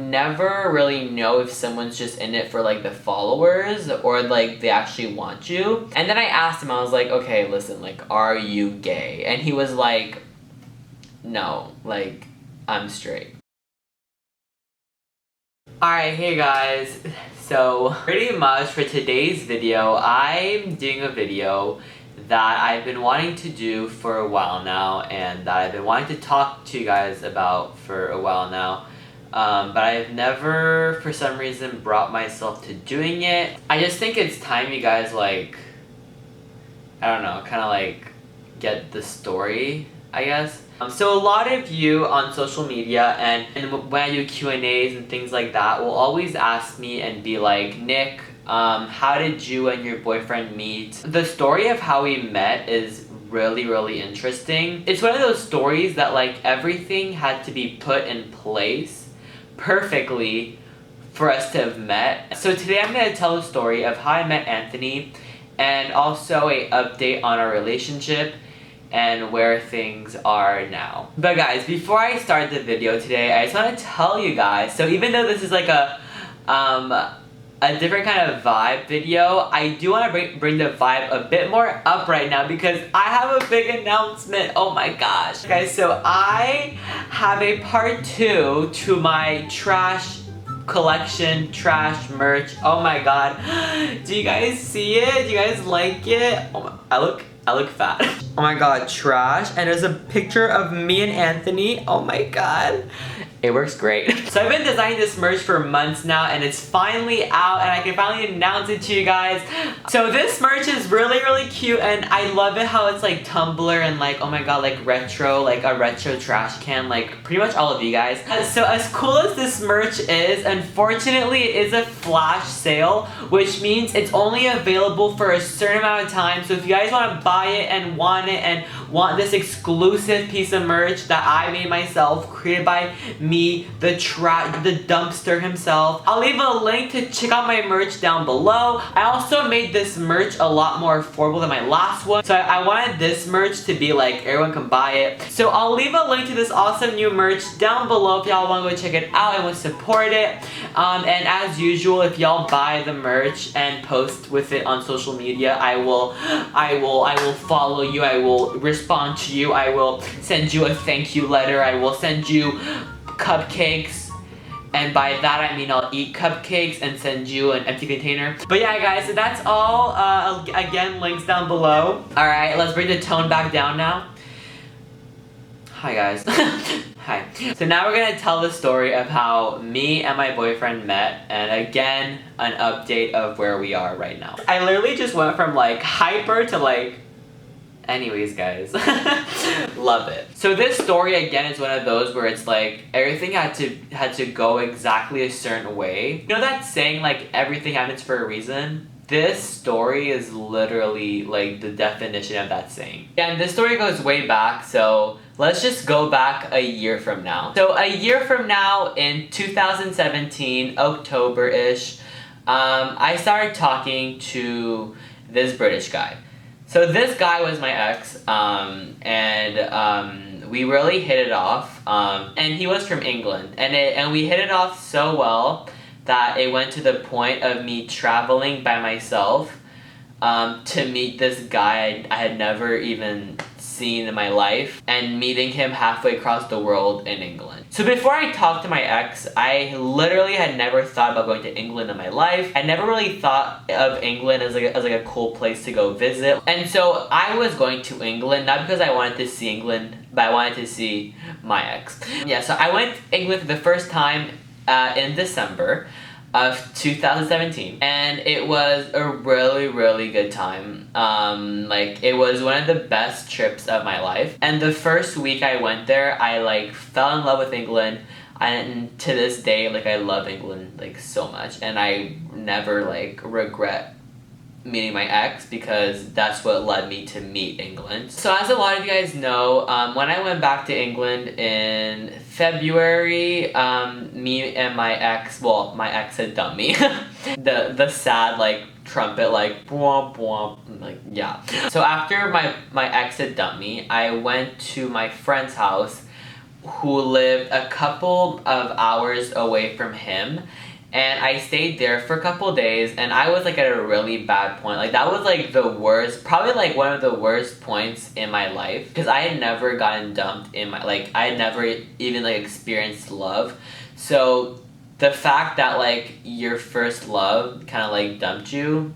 never really know if someone's just in it for like the followers or like they actually want you. And then I asked him, I was like, okay, listen, like, are you gay? And he was like, no, like, I'm straight. Alright, hey guys. So pretty much for today's video, I'm doing a video that I've been wanting to do for a while now and that I've been wanting to talk to you guys about for a while now. But I've never, for some reason, brought myself to doing it. I just think it's time you guys, like, I don't know, kind of like get the story, I guess. So a lot of you on social media and when I do Q&As and things like that will always ask me and be like, Nick, how did you and your boyfriend meet? The story of how we met is really interesting. It's one of those stories that like everything had to be put in place perfectly for us to have met. So today I'm going to tell the story of how I met Anthony and also an update on our relationship and where things are now. But guys, before I start the video today, I just want to tell you guys, so even though this is like a different kind of vibe video, I do want to bring the vibe a bit more up right now because I have a big announcement. Oh my gosh. Guys, so I have a part 2 to my trash collection, trash merch. Oh my god. Do you guys see it? Do you guys like it? Oh my, I look fat. Oh my god, trash. And there's a picture of me and Anthony. Oh my god. It works great. So I've been designing this merch for months now and it's finally out and I can finally announce it to you guys. So this merch is really cute and I love it how it's like Tumblr and like, oh my god, like retro, like a retro trash can, like pretty much all of you guys. So as cool as this merch is, unfortunately it is a flash sale, which means it's only available for a certain amount of time. So if you guys want to buy it and want this exclusive piece of merch that I made myself, created by me, the dumpster himself, I'll leave a link to check out my merch down below. I also made this merch a lot more affordable than my last one, so I wanted this merch to be like everyone can buy it. So I'll leave a link to this awesome new merch down below if y'all want to go check it out and want to support it. And as usual, if y'all buy the merch and post with it on social media, I will follow you, I will respond to you, I will send you a thank you letter, I will send you cupcakes, and by that I mean I'll eat cupcakes and send you an empty container. But yeah guys, so that's all. Again, links down below. Alright, let's bring the tone back down now. Hi guys. Hi. So now we're gonna tell the story of how me and my boyfriend met, and again, an update of where we are right now. I literally just went from like hyper to like, anyways guys. Love it. So this story again is one of those where it's like everything had to go exactly a certain way. You know that saying like everything happens for a reason? This story is literally like the definition of that saying. And this story goes way back, so let's just go back a year from now. So a year from now in 2017, October-ish, I started talking to this British guy. So this guy was my ex, and we really hit it off, and he was from England, and we hit it off so well that it went to the point of me traveling by myself to meet this guy I had never even seen in my life, and meeting him halfway across the world in England. So before I talked to my ex, I literally had never thought about going to England in my life. I never really thought of England as like a cool place to go visit. And so I was going to England, not because I wanted to see England, but I wanted to see my ex. Yeah, so I went to England for the first time in December of 2017, and it was a really good time. Like it was one of the best trips of my life, and the first week I went there I like fell in love with England, and to this day like I love England like so much, and I never like regret meeting my ex because that's what led me to meet England. So as a lot of you guys know, when I went back to England in February, me and my ex, well, my ex had dumped me. the sad like trumpet like bwomp bwomp, like yeah. So after my ex had dumped me, I went to my friend's house who lived a couple of hours away from him. And I stayed there for a couple days, and I was like at a really bad point. Like that was like the worst, probably like one of the worst points in my life, because I had never gotten dumped in my, like I had never even like experienced love. So the fact that like your first love kind of like dumped you,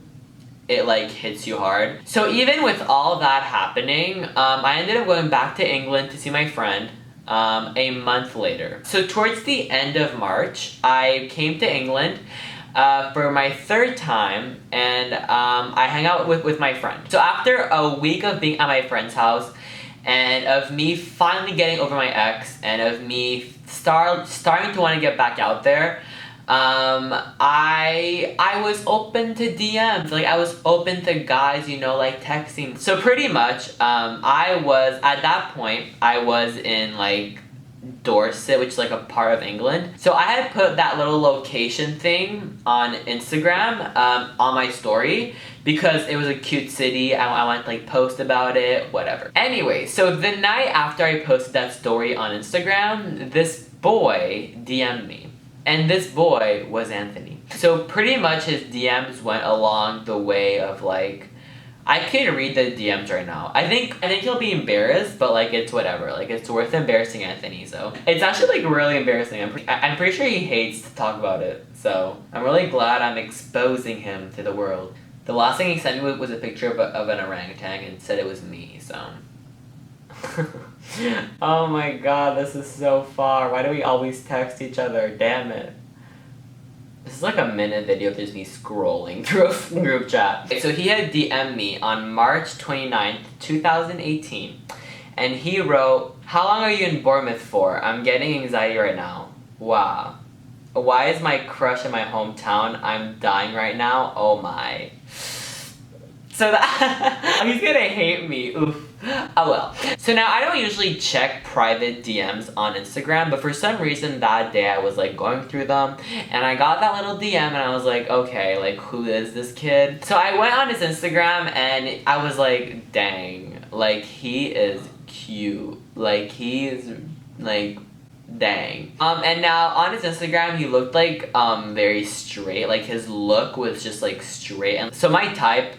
it like hits you hard. So even with all that happening, I ended up going back to England to see my friend. A month later. So towards the end of March, I came to England for my third time, and I hung out with my friend. So after a week of being at my friend's house, and of me finally getting over my ex, and of me starting to want to get back out there, I was open to DMs. Like I was open to guys, you know, like texting. So pretty much, I was, at that point, I was in like Dorset, which is like a part of England. So I had put that little location thing on Instagram, on my story, because it was a cute city. I wanted to like post about it, whatever. Anyway, so the night after I posted that story on Instagram, this boy DM'd me. And this boy was Anthony. So pretty much his DMs went along the way of like, I could read the DMs right now. I think he'll be embarrassed, but like it's whatever. Like it's worth embarrassing Anthony. So it's actually like really embarrassing. I'm pretty sure he hates to talk about it. So I'm really glad I'm exposing him to the world. The last thing he sent me was a picture of an orangutan and said it was me. So. Oh my god, this is so far. Why do we always text each other? Damn it. This is like a minute video of just me scrolling through a group chat. Okay, so he had DM'd me on March 29th, 2018. And he wrote, "How long are you in Bournemouth for? I'm getting anxiety right now. Wow. Why is my crush in my hometown? I'm dying right now. Oh my." So that he's gonna hate me. Oof. Oh well. So now I don't usually check private DMs on Instagram, but for some reason that day I was like going through them and I got that little DM and I was like, okay, like who is this kid? So I went on his Instagram and I was like, dang, like he is cute. Like he's like, dang. And now on his Instagram he looked like very straight. Like his look was just like straight. And so my type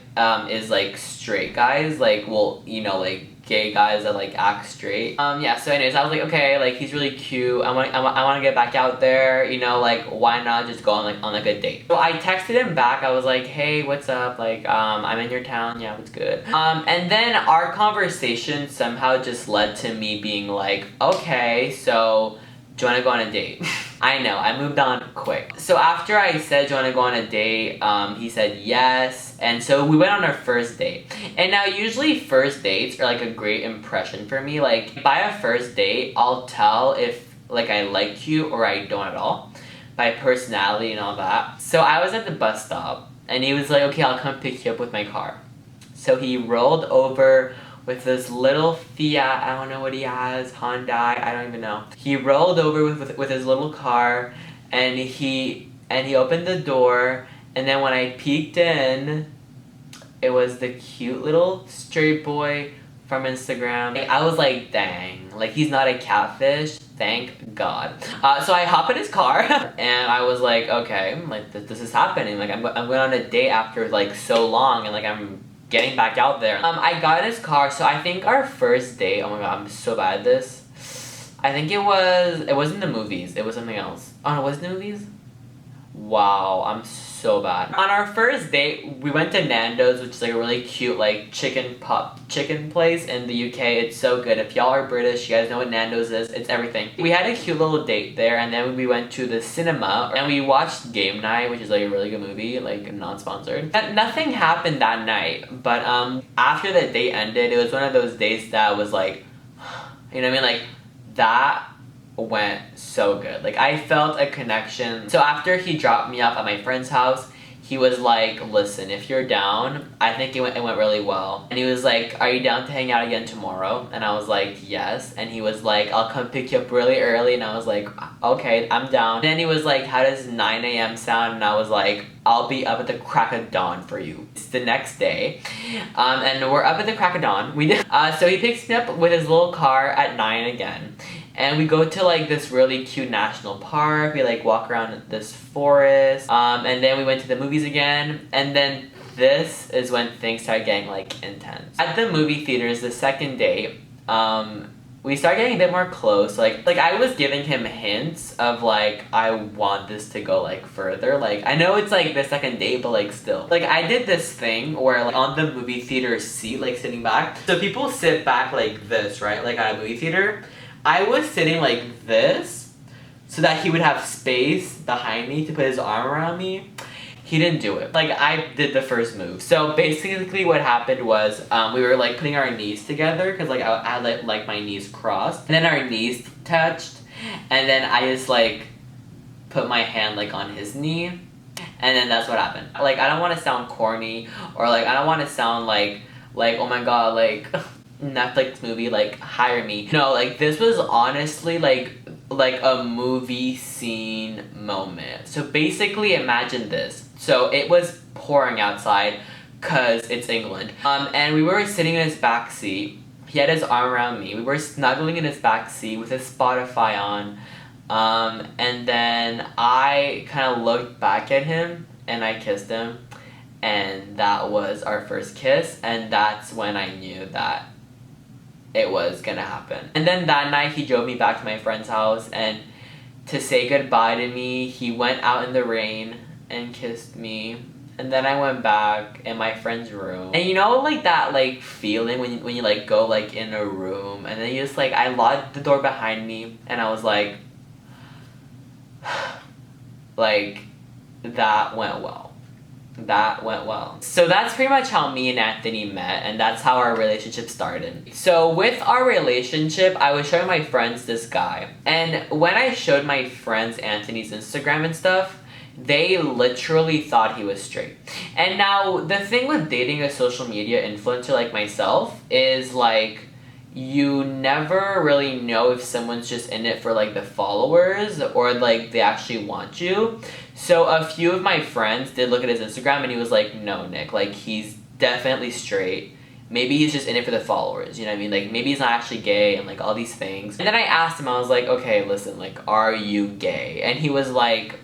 is like straight guys, like, well, you know, like gay guys that like act straight. Yeah, so anyways, I was like, okay, like he's really cute. I want to get back out there, you know, like why not just go on like a date? So I texted him back. I was like, hey, what's up? Like I'm in your town. Yeah, what's good? And then our conversation somehow just led to me being like, okay, so do you want to go on a date? I know, I moved on quick. So after I said, do you want to go on a date? He said yes. And so we went on our first date. And now usually first dates are like a great impression for me. Like by a first date, I'll tell if like I like you or I don't at all. By personality and all that. So I was at the bus stop and he was like, okay, I'll come pick you up with my car. So he rolled over with this little Fiat, I don't know what he has, Hyundai, I don't even know. He rolled over with his little car, and he opened the door, and then when I peeked in, it was the cute little straight boy from Instagram. I was like, dang, like he's not a catfish, thank God. So I hop in his car, and I was like, okay, like this is happening. Like I'm going on a date after like so long, and like I'm getting back out there. I got in his car, so I think our first date, oh my god, I'm so bad at this. I think it wasn't the movies, it was something else. Oh no, was it the movies? Wow, I'm so bad. On our first date, we went to Nando's, which is like a really cute like chicken place in the UK. It's so good. If y'all are British, you guys know what Nando's is. It's everything. We had a cute little date there, and then we went to the cinema and we watched Game Night, which is like a really good movie, like non-sponsored. Nothing happened that night, but after the date ended, it was one of those dates that was like, you know what I mean? Like that went so good. Like I felt a connection. So after he dropped me off at my friend's house, he was like, listen, if you're down, I think it went really well. And he was like, are you down to hang out again tomorrow? And I was like, yes. And he was like, I'll come pick you up really early. And I was like, okay, I'm down. And then he was like, how does 9 a.m. sound? And I was like, I'll be up at the crack of dawn for you. It's the next day. And we're up at the crack of dawn. We did. So he picks me up with his little car at 9 again. And we go to like this really cute national park. We like walk around this forest. And then we went to the movies again. And then this is when things started getting like intense. At the movie theaters, the second date, we started getting a bit more close. Like I was giving him hints of like, I want this to go like further. Like I know it's like the second date, but like still. Like I did this thing where like on the movie theater seat, like sitting back. So people sit back like this, right? Like at a movie theater. I was sitting like this so that he would have space behind me to put his arm around me. He didn't do it. Like I did the first move. So basically what happened was we were like putting our knees together because like I had like my knees crossed. And then our knees touched. And then I just like put my hand like on his knee. And then that's what happened. Like I don't want to sound corny or like I don't want to sound like oh my god, like Netflix movie, like hire me. No, like this was honestly like a movie scene moment. So basically imagine this. So it was pouring outside cause it's England. And we were sitting in his back seat. He had his arm around me. We were snuggling in his back seat with his Spotify on. And then I kind of looked back at him and I kissed him. And that was our first kiss. And that's when I knew that it was gonna happen. And then that night he drove me back to my friend's house, and to say goodbye to me, he went out in the rain and kissed me. And then I went back in my friend's room. And you know like that like feeling when you like go like in a room and then you just like, I locked the door behind me and I was like like that went well. That went well. So that's pretty much how me and Anthony met, and that's how our relationship started. So with our relationship, I was showing my friends this guy, and when I showed my friends Anthony's Instagram and stuff, they literally thought he was straight. And now the thing with dating a social media influencer like myself is like, you never really know if someone's just in it for like the followers or like they actually want you. So a few of my friends did look at his Instagram and he was like, no, Nick, like he's definitely straight. Maybe he's just in it for the followers, you know what I mean? Like maybe he's not actually gay and like all these things. And then I asked him, I was like, okay, listen, like, are you gay? And he was like,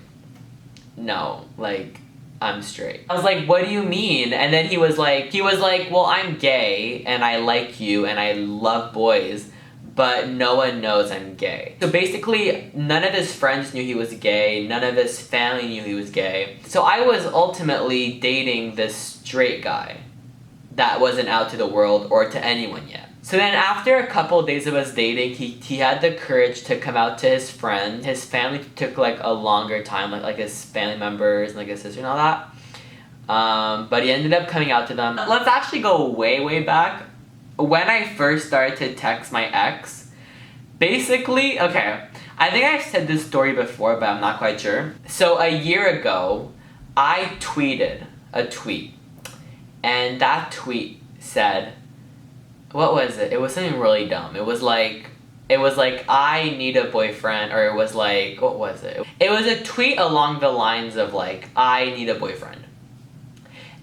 no, like, I'm straight. I was like, what do you mean? And then he was like, well, I'm gay and I like you and I love boys, but no one knows I'm gay. So basically, none of his friends knew he was gay, none of his family knew he was gay. So I was ultimately dating this straight guy that wasn't out to the world or to anyone yet. So then after a couple of days of us dating, he had the courage to come out to his friends. His family took like a longer time, like his family members and like his sister and all that. But he ended up coming out to them. Let's actually go way, way back. When I first started to text my ex, basically, okay, I think I've said this story before, but I'm not quite sure. So a year ago, I tweeted a tweet. And that tweet said, what was it? It was something really dumb. It was like, I need a boyfriend, or it was like, what was it? It was a tweet along the lines of like, I need a boyfriend.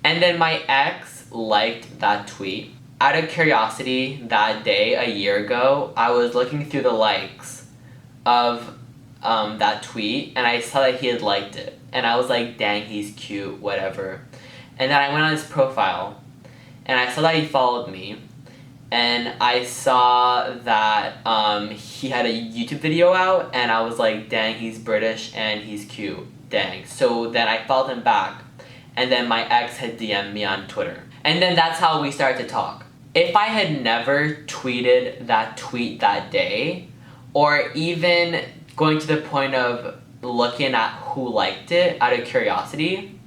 And then my ex liked that tweet. Out of curiosity, that day, a year ago, I was looking through the likes of that tweet, and I saw that he had liked it. And I was like, dang, he's cute, whatever. And then I went on his profile, and I saw that he followed me. And I saw that he had a YouTube video out, and I was like, dang, he's British and he's cute. Dang. So then I followed him back, and then my ex had DM'd me on Twitter. And then that's how we started to talk. If I had never tweeted that tweet that day, or even going to the point of looking at who liked it out of curiosity,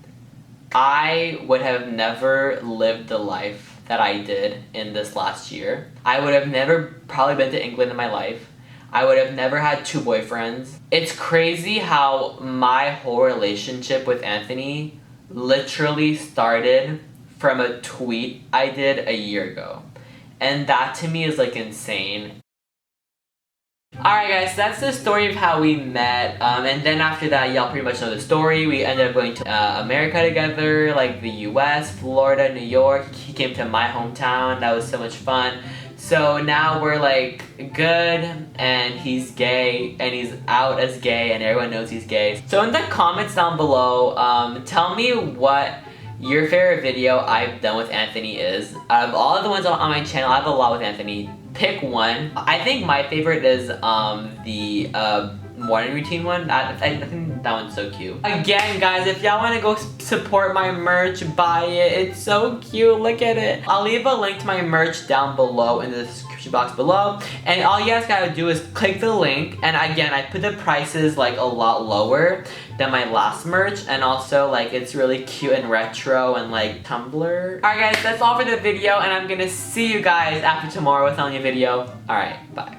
I would have never lived the life that I did in this last year. I would have never probably been to England in my life. I would have never had 2 boyfriends. It's crazy how my whole relationship with Anthony literally started from a tweet I did a year ago. And that to me is like insane. Alright guys, so that's the story of how we met, and then after that, y'all pretty much know the story. We ended up going to America together, like the US, Florida, New York. He came to my hometown. That was so much fun. So now we're like good, and he's gay, and he's out as gay, and everyone knows he's gay. So in the comments down below, tell me what your favorite video I've done with Anthony is. Out of all of the ones on my channel, I have a lot with Anthony. Pick one. I think my favorite is the morning routine one. I think that one's so cute. Again, guys, if y'all want to go support my merch, buy it. It's so cute. Look at it. I'll leave a link to my merch down below in the description box below. And all you guys gotta do is click the link. And again, I put the prices like a lot lower than my last merch. And also, like, it's really cute and retro and like Tumblr. Alright, guys, that's all for the video. And I'm gonna see you guys after tomorrow with a new video. Alright, bye.